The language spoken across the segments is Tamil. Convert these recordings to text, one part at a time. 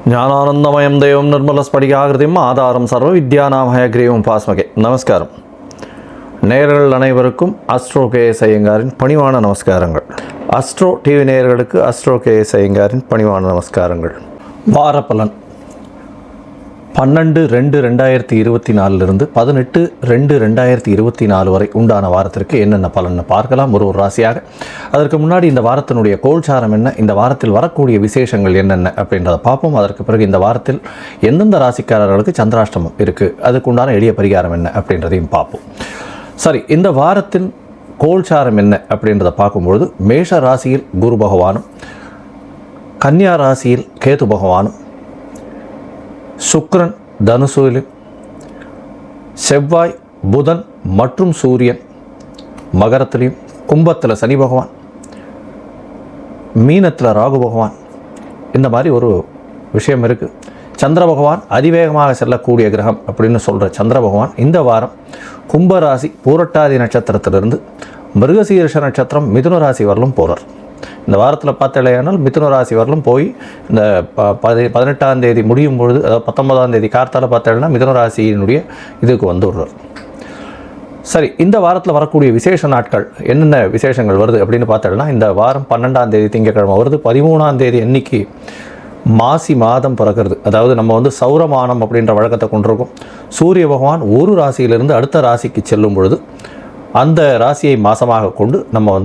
ஞானானந்தமயம் தெய்வம் நிர்மலஸ்படிகாகிருதியும் ஆதாரம் சர்வ வித்யாநாமயக்ரீவம் பாஸ்மகே. நமஸ்காரம். நேயர்கள் அனைவருக்கும் அஸ்ட்ரோ கேஎஸ் ஐயங்காரின் பணிவான நமஸ்காரங்கள். அஸ்ட்ரோ டிவி நேயர்களுக்கு அஸ்ட்ரோ கேஎஸ் ஐயங்காரின் பணிவான நமஸ்காரங்கள். வாரப்பலன் 12/2/2024 18/2/2024 வரை உண்டான வாரத்திற்கு என்னென்ன பலன்னு பார்க்கலாம் ஒரு ராசியாக. அதற்கு முன்னாடி இந்த வாரத்தினுடைய கோல்சாரம் என்ன, இந்த வாரத்தில் வரக்கூடிய விசேஷங்கள் என்னென்ன அப்படின்றத பார்ப்போம். அதற்கு பிறகு இந்த வாரத்தில் எந்தெந்த ராசிக்காரர்களுக்கு சந்திராஷ்டமம் இருக்குது, அதுக்கு உண்டான எளிய பரிகாரம் என்ன அப்படின்றதையும் பார்ப்போம். சரி, இந்த வாரத்தின் கோல்சாரம் என்ன அப்படின்றத பார்க்கும்பொழுது மேஷ ராசியில் குரு பகவானும், கன்னியா ராசியில் கேது பகவானும், சுக்கிரன் தனுசுவிலும், செவ்வாய் புதன் மற்றும் சூரியன் மகரத்திலையும், கும்பத்தில் சனி பகவான், மீனத்தில் ராகு பகவான், இந்த மாதிரி ஒரு விஷயம் இருக்குது. சந்திர பகவான் அதிவேகமாக செல்லக்கூடிய கிரகம் அப்படின்னு சொல்கிற சந்திர பகவான் இந்த வாரம் கும்பராசி பூரட்டாதி நட்சத்திரத்திலிருந்து மிருகசீரிஷ நட்சத்திரம் மிதுன ராசி வரலும் போகிறார். இந்த வாரத்தில் பார்த்தலையானால் மிதுன ராசி வரலும் போய் இந்த 18ஆம் தேதி முடியும் பொழுது, அதாவது 19ஆம் தேதி கார்த்தால பார்த்தேன்னா மிதுன ராசியினுடைய இதுக்கு வந்துடுறார். சரி, இந்த வாரத்தில் வரக்கூடிய விசேஷ நாட்கள் என்னென்ன விசேஷங்கள் வருது அப்படின்னு பார்த்தோம்னா, இந்த வாரம் 12ஆம் தேதி திங்கட்கிழமை வருது. 13ஆம் தேதி அன்னைக்கு மாசி மாதம் பிறக்கிறது. அதாவது நம்ம சௌரமானம் அப்படின்ற வழக்கத்தை கொண்டிருக்கோம். சூரிய பகவான் ஒரு ராசியிலிருந்து அடுத்த ராசிக்கு செல்லும் பொழுது அந்த ராசியை மாதமாக கொண்டு நம்ம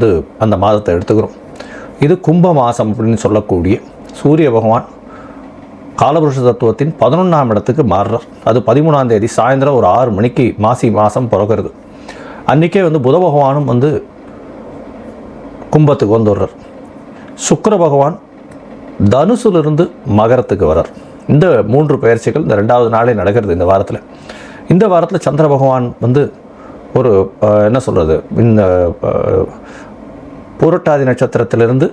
அந்த மாதத்தை எடுத்துக்கிறோம். இது கும்ப மாதம் அப்படின்னு சொல்லக்கூடிய சூரிய பகவான் காலபுருஷ தத்துவத்தின் 11ஆம் இடத்துக்கு மாறுறார். அது 13ஆம் தேதி சாயந்தரம் ஒரு 6 மணிக்கு மாசி மாதம் பிறக்கிறது. அன்றைக்கே புத பகவானும் கும்பத்துக்கு வந்துடுறார். சுக்கிர பகவான் தனுசுலிருந்து மகரத்துக்கு வரார். இந்த 3 பயிற்சிகள் இந்த 2வது நாளே நடக்கிறது இந்த வாரத்தில். இந்த வாரத்தில் சந்திர பகவான் ஒரு என்ன சொல்கிறது, இந்த பூரட்டாதி நட்சத்திரத்திலிருந்து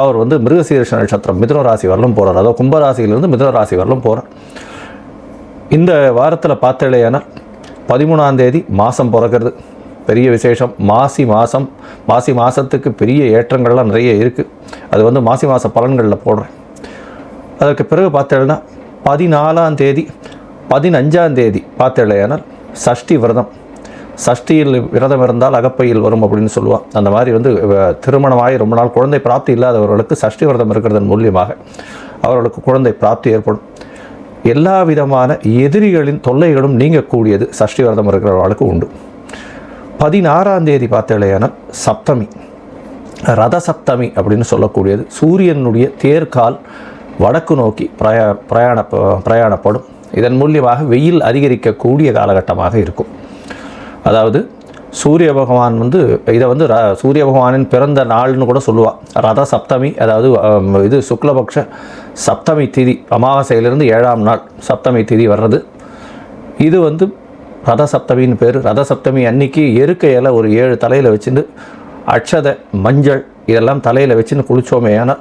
அவர் மிருகசீரிஷ நட்சத்திரம் மிதுன ராசி வரலும் போகிறார். அதாவது கும்பராசியிலிருந்து மிதுன ராசி வரலும் போகிறார். இந்த வாரத்தில் பார்த்தலையானால் 13ஆம் தேதி மாதம் பிறக்கிறது. பெரிய விசேஷம். மாசி மாதத்துக்கு பெரிய ஏற்றங்கள்லாம் நிறைய இருக்குது. அது மாசி மாத பலன்களில் போடுறேன். அதற்கு பிறகு பார்த்தேன்னா 14ஆம் தேதி 15ஆம் தேதி பார்த்தேனால் சஷ்டி விரதம். சஷ்டியில் விரதம் இருந்தால் அகப்பையில் வரும் அப்படின்னு சொல்லுவாள். அந்த மாதிரி திருமணமாகி ரொம்ப நாள் குழந்தை பிராப்தி இல்லாதவர்களுக்கு சஷ்டி விரதம் இருக்கிறதன் மூலியமாக அவர்களுக்கு குழந்தை பிராப்தி ஏற்படும். எல்லா விதமான எதிரிகளின் தொல்லைகளும் நீங்கக்கூடியது சஷ்டி விரதம் இருக்கிறவர்களுக்கு உண்டு. 16ஆம் தேதி பார்த்தேனால் சப்தமி, ரத சப்தமி அப்படின்னு சொல்லக்கூடியது. சூரியனுடைய தேர்கால் வடக்கு நோக்கி பிரயாணப்படும். இதன் மூலியமாக வெயில் அதிகரிக்கக்கூடிய காலகட்டமாக இருக்கும். அதாவது சூரிய பகவான் இதை சூரிய பகவானின் பிறந்த நாள்னு கூட சொல்லுவாள். ரத சப்தமி, அதாவது இது சுக்லபக்ஷ சப்தமி திதி, அமாவாசையிலிருந்து 7ஆம் நாள் சப்தமி திதி வர்றது. இது ரத சப்தமின்னு பேர். ரத சப்தமி அன்னைக்கு எருக்கை இலை ஒரு 7 தலையில் வச்சுட்டு அட்சதை மஞ்சள் இதெல்லாம் தலையில் வச்சுன்னு குளித்தோமே, ஆனால்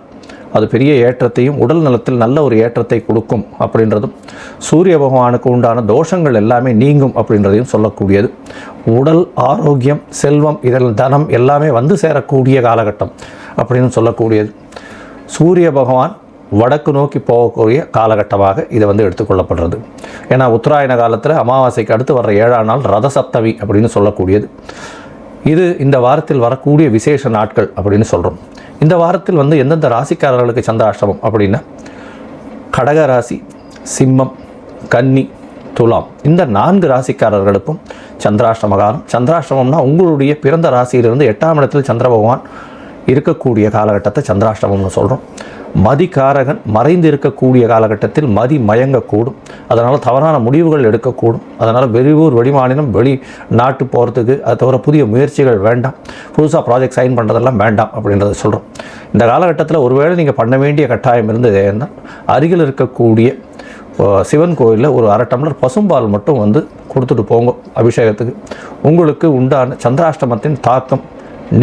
அது பெரிய ஏற்றத்தையும் உடல் நலத்தில் நல்ல ஒரு ஏற்றத்தை கொடுக்கும் அப்படின்றதும், சூரிய பகவானுக்கு உண்டான தோஷங்கள் எல்லாமே நீங்கும் அப்படின்றதையும் சொல்லக்கூடியது. உடல் ஆரோக்கியம், செல்வம், இதில் தனம் எல்லாமே சேரக்கூடிய காலகட்டம் அப்படின்னு சொல்லக்கூடியது. சூரிய பகவான் வடக்கு நோக்கி போகக்கூடிய காலகட்டமாக இதை எடுத்துக்கொள்ளப்படுறது. ஏன்னா உத்தராயண காலத்தில் அமாவாசைக்கு அடுத்து வர்ற 7ஆம் நாள் ரத சப்தமி அப்படின்னு சொல்லக்கூடியது. இது இந்த வாரத்தில் வரக்கூடிய விசேஷ நாட்கள் அப்படின்னு சொல்கிறோம். இந்த வாரத்தில் எந்தெந்த ராசிக்காரர்களுக்கு சந்திராஷ்டமம் அப்படின்னா, கடக ராசி, சிம்மம், கன்னி, துலாம், இந்த 4 ராசிக்காரர்களுக்கும் சந்திராஷ்டம காலம். சந்திராஷ்டமம்னா உங்களுடைய பிறந்த ராசியிலிருந்து 8ஆம் இடத்தில் சந்திர பகவான் இருக்கக்கூடிய காலகட்டத்தை சந்திராஷ்டமம்னு சொல்கிறோம். மதிகாரகன் மறைந்து இருக்கக்கூடிய காலகட்டத்தில் மதி மயங்கக்கூடும். அதனால் தவறான முடிவுகள் எடுக்கக்கூடும். அதனால் வெளியூர் வெளிமாநிலம் வெளி நாட்டு போகிறதுக்கு அதை தவிர புதிய முயற்சிகள் வேண்டாம். புதுசாக ப்ராஜெக்ட் சைன் பண்ணுறதெல்லாம் வேண்டாம் அப்படின்றத சொல்கிறோம். இந்த காலகட்டத்தில் ஒருவேளை நீங்கள் பண்ண வேண்டிய கட்டாயம் இருந்தது ஏன்னா, அருகில் இருக்கக்கூடிய சிவன் கோயிலில் ஒரு 1/2 டம்ளர் பசும்பால் மட்டும் கொடுத்துட்டு போங்க அபிஷேகத்துக்கு. உங்களுக்கு உண்டான சந்திராஷ்டமத்தின் தாக்கம்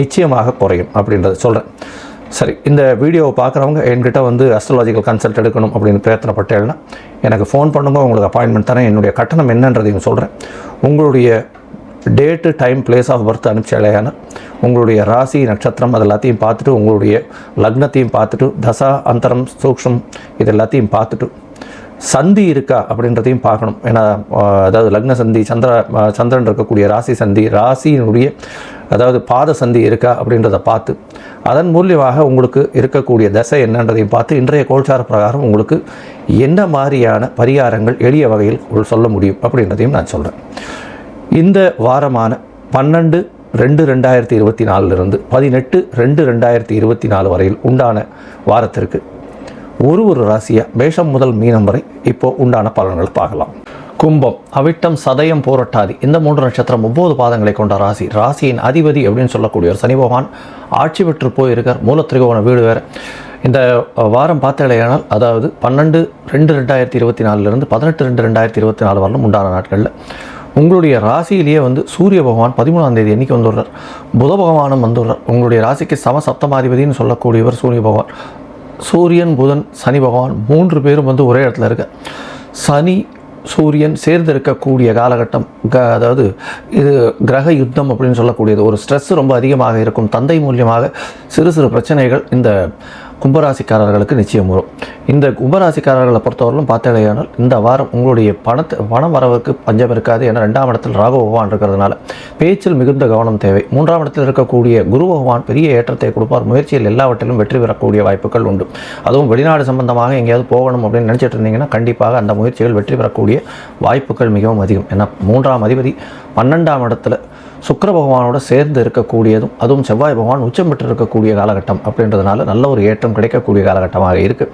நிச்சயமாக குறையும் அப்படின்றத சொல்கிறேன். சரி, இந்த வீடியோவை பார்க்குறவங்க என்கிட்ட அஸ்ட்ராலாஜிக்கல் கன்சல்ட் எடுக்கணும் அப்படின்னு பிரயத்தனப்பட்டேன்னா எனக்கு ஃபோன் பண்ணுங்க, உங்களுக்கு அப்பாயின்மெண்ட் தரேன். என்னுடைய கட்டணம் என்னன்றதையும் சொல்கிறேன். உங்களுடைய date, time, place of birth அனுப்பிச்சாலேயான உங்களுடைய ராசி, நட்சத்திரம் அது எல்லாத்தையும் பார்த்துட்டு, உங்களுடைய லக்னத்தையும் பார்த்துட்டு, தசா அந்தரம் சூக்ஷம் இது எல்லாத்தையும் பார்த்துட்டு சந்தி இருக்கா அப்படின்றதையும் பார்க்கணும். ஏன்னா அதாவது லக்ன சந்தி, சந்திரன் இருக்கக்கூடிய ராசி சந்தி, ராசியினுடைய அதாவது பாத சந்தி இருக்கா அப்படின்றத பார்த்து அதன் மூலியமாக உங்களுக்கு இருக்கக்கூடிய தசை என்னன்றதையும் பார்த்து இன்றைய கோல்சார பிரகாரம் உங்களுக்கு என்ன மாதிரியான பரிகாரங்கள் எளிய வகையில் சொல்ல முடியும் அப்படின்றதையும் நான் சொல்கிறேன். இந்த வாரமான 12/2/2024 18/2/2024 வரையில் உண்டான வாரத்திற்கு ஒரு ராசியாக மேஷம் முதல் மீனம் வரை இப்போது உண்டான பலன்கள் பார்க்கலாம். கும்பம், அவிட்டம், சதயம், போரட்டாதி இந்த 3 நட்சத்திரம் 9 பாதங்களை கொண்ட ராசி. ராசியின் அதிபதி அப்படின்னு சொல்லக்கூடிய ஒரு சனி பகவான் ஆட்சி பெற்று போயிருக்கார். மூலத்திரிகோண வீடு வேறு. இந்த வாரம் பார்த்தலையானால் அதாவது 12/2/2024 18/2/2024 வரலும் உண்டான நாட்களில் உங்களுடைய ராசியிலேயே சூரிய பகவான் 13ஆம் தேதி அன்றைக்கி வந்துடுறார். புத பகவானும் வந்துடுறார். உங்களுடைய ராசிக்கு சப்தமாதிபதினு சொல்லக்கூடியவர் சூரிய பகவான். சூரியன், புதன், சனி பகவான் 3 பேரும் ஒரே இடத்துல இருக்க. சனி சூரியன் சேர்ந்து இருக்கக்கூடிய காலகட்டம், அதாவது இது கிரக யுத்தம் அப்படின்னு சொல்லக்கூடியது. ஒரு ஸ்ட்ரெஸ் ரொம்ப அதிகமாக இருக்கும். தந்தை மூலியமாக சிறு பிரச்சனைகள் இந்த கும்பராசிக்காரர்களுக்கு நிச்சயம் வரும். இந்த கும்பராசிக்காரர்களை பொறுத்தவரையிலும் பார்த்தேனால் இந்த வாரம் உங்களுடைய பணம் வரவுக்கு பஞ்சம் இருக்காது. ஏன்னா 2ஆம் இடத்தில் ராகு பகவான் இருக்கிறதுனால பேச்சில் மிகுந்த கவனம் தேவை. 3ஆம் இடத்தில் இருக்கக்கூடிய குரு பகவான் பெரிய ஏற்றத்தை கொடுப்பார். முயற்சியில் எல்லாவற்றிலும் வெற்றி பெறக்கூடிய வாய்ப்புகள் உண்டு. அதுவும் வெளிநாடு சம்பந்தமாக எங்கேயாவது போகணும் அப்படின்னு நினச்சிட்டு இருந்தீங்கன்னா கண்டிப்பாக அந்த முயற்சிகள் வெற்றி பெறக்கூடிய வாய்ப்புகள் மிகவும் அதிகம். ஏன்னா 3ஆம் அதிபதி 12ஆம் இடத்துல சுக்கிர பகவானோட சேர்ந்து இருக்கக்கூடியதும், அதுவும் செவ்வாய் பகவான் உச்சம் பெற்று இருக்கக்கூடிய காலகட்டம் அப்படின்றதுனால நல்ல ஒரு ஏற்றம் கிடைக்கக்கூடிய காலகட்டமாக இருக்குது.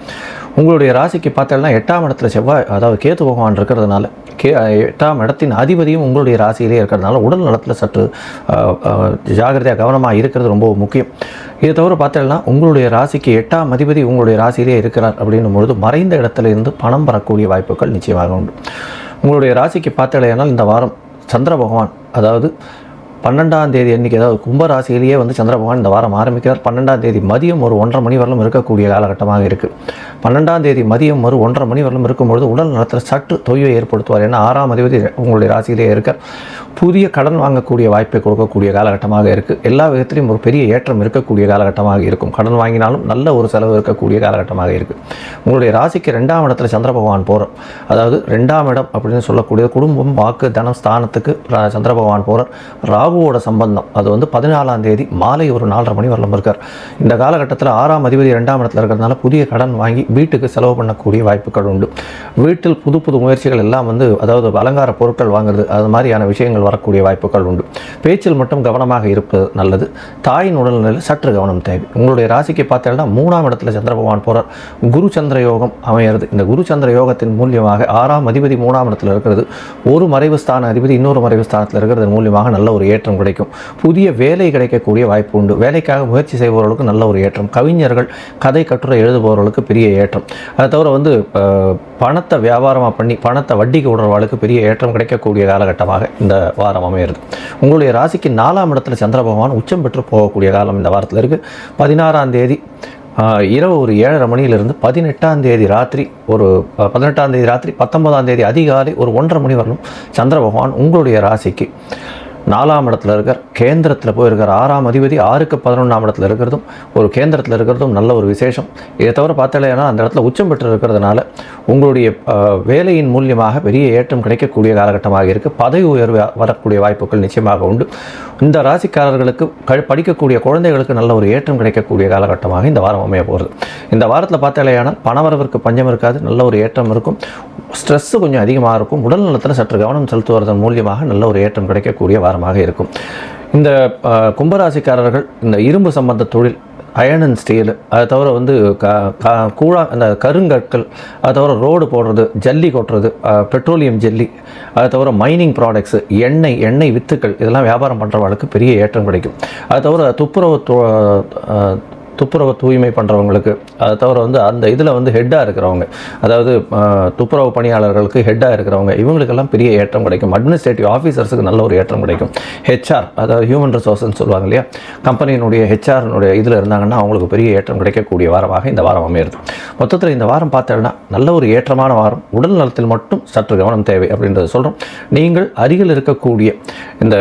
உங்களுடைய ராசிக்கு பார்த்தீங்கன்னா 8ஆம் இடத்துல செவ்வாய், அதாவது கேது பகவான் இருக்கிறதுனால 8ஆம் இடத்தின் அதிபதியும் உங்களுடைய ராசியிலே இருக்கிறதுனால உடல் நலத்தில் சற்று ஜாகிரதையாக கவனமாக இருக்கிறது ரொம்ப முக்கியம். இதை தவிர பார்த்தீங்கன்னா உங்களுடைய ராசிக்கு 8ஆம் அதிபதி உங்களுடைய ராசியிலே இருக்கிறார் அப்படின்னும் பொழுது மறைந்த இடத்துல இருந்து பணம் பெறக்கூடிய வாய்ப்புகள் நிச்சயமாக உண்டு. உங்களுடைய ராசிக்கு பார்த்தீங்கன்னா இந்த வாரம் சந்திர பகவான், அதாவது 12ஆம் தேதி அன்றைக்கி, அதாவது கும்பராசியிலேயே சந்திர பகவான் இந்த வாரம் ஆரம்பிக்கிறார். 12ஆம் தேதி மதியம் ஒரு 1:30 மணி வரலும் இருக்கக்கூடிய காலகட்டமாக இருக்குது. 12ஆம் தேதி மதியம் ஒரு 1:30 மணி வரலும் இருக்கும்பொழுது உடல் நலத்தில் சற்று தொய்வை ஏற்படுத்துவார். ஏன்னா 6ஆம் அதிபதி உங்களுடைய ராசியிலேயே இருக்கார். புதிய கடன் வாங்கக்கூடிய வாய்ப்பை கொடுக்கக்கூடிய காலகட்டமாக இருக்குது. எல்லா விதத்திலையும் ஒரு பெரிய ஏற்றம் இருக்கக்கூடிய காலகட்டமாக இருக்கும். கடன் வாங்கினாலும் நல்ல ஒரு செலவு இருக்கக்கூடிய காலகட்டமாக இருக்குது. உங்களுடைய ராசிக்கு 2ஆம் இடத்துல சந்திர பகவான் போகிறார். அதாவது 2ஆம் இடம் அப்படின்னு சொல்லக்கூடிய குடும்பம், வாக்கு, தனம் ஸ்தானத்துக்கு சந்திர பகவான் போகிறார். ராகுவோட சம்பந்தம் அது 14ஆம் தேதி மாலை ஒரு 4:30 மணி வரலும் இருக்கார். இந்த காலகட்டத்தில் 6ஆம் அதிபதி 2ஆம் இடத்துல இருக்கிறதுனால புதிய கடன் வாங்கி வீட்டுக்கு செலவு பண்ணக்கூடிய வாய்ப்புகள் உண்டு. வீட்டில் புது முயற்சிகள் எல்லாம் அதாவது அலங்கார பொருட்கள் வாங்குறது, அது மாதிரியான விஷயங்கள் வரக்கூடிய வாய்ப்புகள் உண்டு. பேச்சில் மட்டும் கவனமாக இருப்பது நல்லது. தாயின் உடல்நிலையில் சற்று கவனம் தேவை. உங்களுடைய ராசிக்கு பார்த்தீங்கன்னா 3ஆம் இடத்துல சந்திர பகவான் போகிறார். குரு சந்திர யோகம் அமையிறது. இந்த குரு சந்திர யோகத்தின் மூலியமாக 6ஆம் அதிபதி 3ஆம் இடத்துல இருக்கிறது, ஒரு மறைவு ஸ்தான அதிபதி இன்னொரு மறைவு ஸ்தானத்தில் இருக்கிறது மூலியமாக நல்ல ஒரு ஏற்றம் கிடைக்கும். புதிய வேலை கிடைக்கக்கூடிய வாய்ப்பு உண்டு. வேலைக்காக முயற்சி செய்பவர்களுக்கு நல்ல ஒரு ஏற்றம். கவிஞர்கள், கதை கட்டுரை எழுதுபவர்களுக்கு பெரிய ஏற்றம். அதை தவிர பணத்தை வியாபாரமாக பண்ணி பணத்தை வட்டிக்கு விடுறவர்களுக்கு பெரிய ஏற்றம் கிடைக்கக்கூடிய காலகட்டமாக இந்த வாரம் அமையிறது. உங்களுடைய ராசிக்கு 4ஆம் இடத்துல சந்திர பகவான் உச்சம் பெற்று போகக்கூடிய காலம் இந்த வாரத்தில் இருக்குது. 16ஆம் தேதி இரவு ஒரு 7:30 மணியிலிருந்து 18ஆம் தேதி ராத்திரி 19ஆம் தேதி அதிகாலை ஒரு 1:30 மணி வரலும் சந்திர பகவான் உங்களுடைய ராசிக்கு 4ஆம் இடத்துல இருக்கார். கேந்திரத்தில் போயிருக்கார். 6ஆம் அதிபதி 6க்கு 11ஆம் இடத்துல இருக்கிறதும் ஒரு கேந்திரத்தில் இருக்கிறதும் நல்ல ஒரு விசேஷம். இதை தவிர பார்த்தாலேனா அந்த இடத்துல உச்சம் பெற்று இருக்கிறதுனால உங்களுடைய வேலையின் மூலியமாக பெரிய ஏற்றம் கிடைக்கக்கூடிய காலகட்டமாக இருக்குது. பதவி உயர்வு வரக்கூடிய வாய்ப்புகள் நிச்சயமாக உண்டு. இந்த ராசிக்காரர்களுக்கு படிக்கக்கூடிய குழந்தைகளுக்கு நல்ல ஒரு ஏற்றம் கிடைக்கக்கூடிய காலகட்டமாக இந்த வாரம் அமைய போகிறது. இந்த வாரத்தில் பார்த்தாலேயானால் பணவரவிற்கு பஞ்சம் இருக்காது. நல்ல ஒரு ஏற்றம் இருக்கும். ஸ்ட்ரெஸ்ஸு கொஞ்சம் அதிகமாக இருக்கும். உடல் நலத்தில் சற்று கவனம் செலுத்துவதன் மூலியமாக நல்ல ஒரு ஏற்றம் கிடைக்கக்கூடிய வாரமாக இருக்கும். இந்த கும்பராசிக்காரர்கள் இந்த இரும்பு சம்பந்த தொழில், அயர்ன் அண்ட் ஸ்டீல், அதை தவிர அந்த கருங்கற்கள், அதை தவிர ரோடு போடுறது, ஜல்லி கொட்டுறது, பெட்ரோலியம் ஜல்லி, அதை தவிர மைனிங் ப்ராடக்ட்ஸு, எண்ணெய் வித்துக்கள், இதெல்லாம் வியாபாரம் பண்ணுறவங்களுக்கு பெரிய ஏற்றம் கிடைக்கும். அதை தவிர துப்புரவு தூய்மை பண்ணுறவங்களுக்கு, அதை தவிர அந்த இதில் ஹெட்டாக இருக்கிறவங்க, அதாவது துப்புரவு பணியாளர்களுக்கு ஹெட்டாக இருக்கிறவங்க, இவங்களுக்கெல்லாம் பெரிய ஏற்றம் கிடைக்கும். அட்மினிஸ்ட்ரேட்டிவ் ஆஃபீஸர்ஸுக்கு நல்ல ஒரு ஏற்றம் கிடைக்கும். ஹெச்ஆர், அதாவது ஹியூமன் ரிசோர்ஸ்ன்னு சொல்லுவாங்க இல்லையா, கம்பெனியினுடைய ஹெச்ஆர்னுடைய இதில் இருந்தாங்கன்னா அவங்களுக்கு பெரிய ஏற்றம் கிடைக்கக்கூடிய வாரமாக இந்த வாரம் அமையிறது. மொத்தத்தில் இந்த வாரம் பார்த்தோன்னா நல்ல ஒரு ஏற்றமான வாரம். உடல் நலத்தில் மட்டும் சற்று கவனம் தேவை அப்படின்றத சொல்கிறோம். நீங்கள் அருகில் இருக்கக்கூடிய இந்த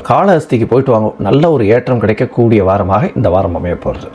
காளஹஸ்திக்கு போயிட்டு வாங்க. நல்ல ஒரு ஏற்றம் கிடைக்கக்கூடிய வாரமாக இந்த வாரம் அமைய போகிறது.